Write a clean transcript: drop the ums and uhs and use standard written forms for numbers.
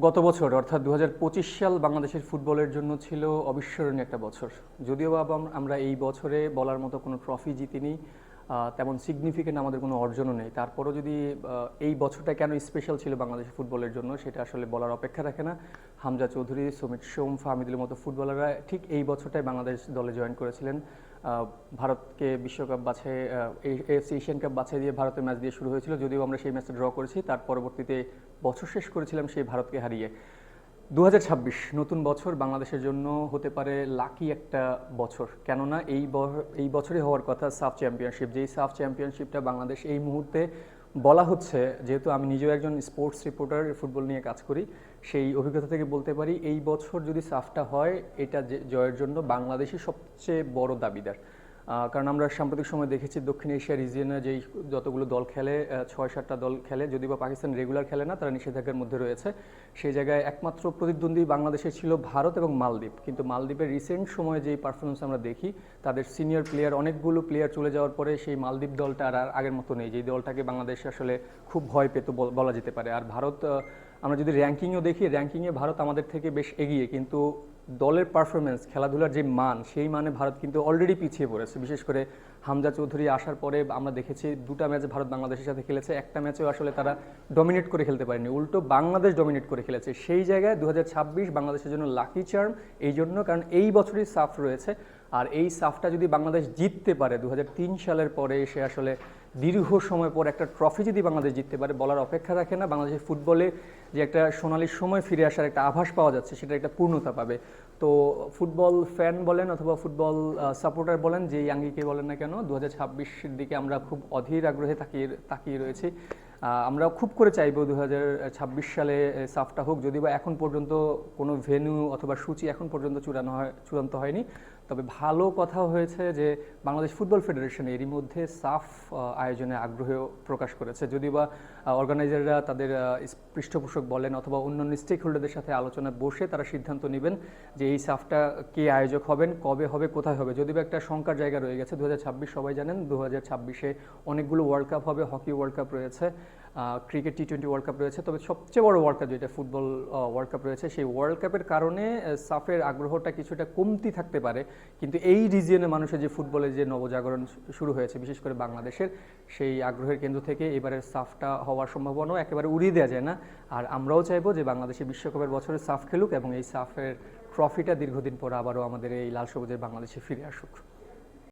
গত বছর অর্থাৎ ২০২৫ সাল বাংলাদেশের ফুটবলের জন্য ছিল অবিস্মরণীয় একটা বছর। যদিও বা আমরা এই বছরে বলার মতো কোনো ট্রফি জিতিনি, তেমন সিগনিফিকেন্ট আমাদের কোনো অর্জনও নেই। তারপরও যদি এই বছরটা কেন স্পেশাল ছিল বাংলাদেশের ফুটবলের জন্য সেটা আসলে বলার অপেক্ষা রাখে না। হামজা চৌধুরী, সুমিত সোম, ফাহমিদুলের মতো ফুটবলাররা ঠিক এই বছরটাই বাংলাদেশ দলে জয়েন করেছিলেন। ভারতকে বিশ্বকাপ বাছাই, এএফসি এশিয়ান কাপ বাছাই দিয়ে ভারতের ম্যাচ দিয়ে শুরু হয়েছিল। যদিও আমরা সেই ম্যাচটা ড্র করেছি, তার পরবর্তীতে বছর শেষ করেছিলাম সেই ভারতকে হারিয়ে। ২০২৬ নতুন বছর বাংলাদেশের জন্য হতে পারে লাকি একটা বছর, কেননা এই বছরই হওয়ার কথা সাফ চ্যাম্পিয়নশিপ। যেই সাফ চ্যাম্পিয়নশিপটা বাংলাদেশ এই মুহূর্তে বলা হচ্ছে, যেহেতু আমি নিজেও একজন স্পোর্টস রিপোর্টার, ফুটবল নিয়ে কাজ করি, সেই অভিজ্ঞতা থেকে বলতে পারি এই বছর যদি সাফটা হয় এটা জয়ের জন্য বাংলাদেশই সবচেয়ে বড় দাবিদার। কারণ আমরা সাম্প্রতিক সময় দেখেছি দক্ষিণ এশিয়া রিজিয়নে যেই যতগুলো দল খেলে, ৬-৭টা দল খেলে, যদিও বা পাকিস্তান রেগুলার খেলে না, তারা নিষেধাজ্ঞার মধ্যে রয়েছে। সেই জায়গায় একমাত্র প্রতিদ্বন্দ্বী বাংলাদেশের ছিল ভারত এবং মালদ্বীপ। কিন্তু মালদ্বীপের রিসেন্ট সময়ে যেই পারফরমেন্স আমরা দেখি, তাদের সিনিয়র প্লেয়ার, অনেকগুলো প্লেয়ার চলে যাওয়ার পরে সেই মালদ্বীপ দলটা আর আগের মতো নেই, যেই দলটাকে বাংলাদেশ আসলে খুব ভয় পেত বলা যেতে পারে। আর ভারত, আমরা যদি র্যাঙ্কিংও দেখি, র্যাঙ্কিংয়ে ভারত আমাদের থেকে বেশ এগিয়ে, কিন্তু দলের পারফরমেন্স, খেলাধুলার যে মান, সেই মানে ভারত কিন্তু অলরেডি পিছিয়ে পড়েছে। বিশেষ করে হামজা চৌধুরী আসার পরে আমরা দেখেছি দুটা ম্যাচে ভারত বাংলাদেশের সাথে খেলেছে, একটা ম্যাচেও আসলে তারা ডমিনেট করে খেলতে পারেনি, উল্টো বাংলাদেশ ডমিনেট করে খেলেছে। সেই জায়গায় ২০২৬ বাংলাদেশের জন্য লাকি চার্ম এই জন্য, কারণ এই বছরই সাফ রয়েছে। আর এই সাফটা যদি বাংলাদেশ জিততে পারে, ২০০৩ সালের পরে এসে আসলে দীর্ঘ সময় পর একটা ট্রফি যদি বাংলাদেশ জিততে পারে, বলার অপেক্ষা রাখে না। বাংলাদেশের ফুটবলে যে একটা সোনালি সময় ফিরে আসার একটা আভাস পাওয়া যাচ্ছে, সেটা একটা পূর্ণতা পাবে। তো ফুটবল ফ্যান বলেন অথবা ফুটবল সাপোর্টার বলেন, যেই আঙ্গিকে বলেন না কেন, ২০২৬-এর দিকে আমরা খুব অধীর আগ্রহে তাকিয়ে রয়েছি। আমরা খুব করে চাইবো ২০২৬ সালে সাফটা হোক, যদিও বা এখন পর্যন্ত কোনো ভেন্যু অথবা সূচি এখন পর্যন্ত চূড়ান্ত হয়নি। তবে ভালো কথা হয়েছে যে বাংলাদেশ ফুটবল ফেডারেশন এরই মধ্যে সাফ আয়োজনে আগ্রহ প্রকাশ করেছে। যদিও বা অর্গানাইজাররা তাদের পৃষ্ঠপোষক বলেন অথবা অন্যান্য স্টেক হোল্ডারদের সাথে আলোচনা বসে তারা সিদ্ধান্ত নেবেন যে এই সাফটা কে আয়োজক হবেন, কবে হবে, কোথায় হবে। যদিও একটা শঙ্কার জায়গা রয়ে গেছে, ২০২৬ সবাই জানেন ২০২৬-এ অনেকগুলো ওয়ার্ল্ড কাপ হবে, হকি ওয়ার্ল্ড কাপ রয়েছে, ক্রিকেট টি-20 ওয়ার্ল্ড কাপ রয়েছে, তবে সবচেয়ে বড় ওয়ার্ল্ড কাপ যেটা ফুটবল ওয়ার্ল্ড কাপ রয়েছে, সেই ওয়ার্ল্ড কাপের কারণে সাফের আগ্রহটা কিছুটা কমতি থাকতে পারে। কিন্তু এই রিজিয়নে মানুষের যে ফুটবলের যে নবজাগরণ শুরু হয়েছে, বিশেষ করে বাংলাদেশের, সেই আগ্রহের কেন্দ্র থেকে এবারের সাফটা হওয়ার সম্ভাবনাও একেবারে উড়িয়ে দেওয়া যায় না। আর আমরাও চাইবো যে বাংলাদেশে বিশ্বকাপের বছরে সাফ খেলুক এবং এই সাফের ট্রফিটা দীর্ঘদিন পর আবারও আমাদের এই লাল সবুজের বাংলাদেশে ফিরে আসুক।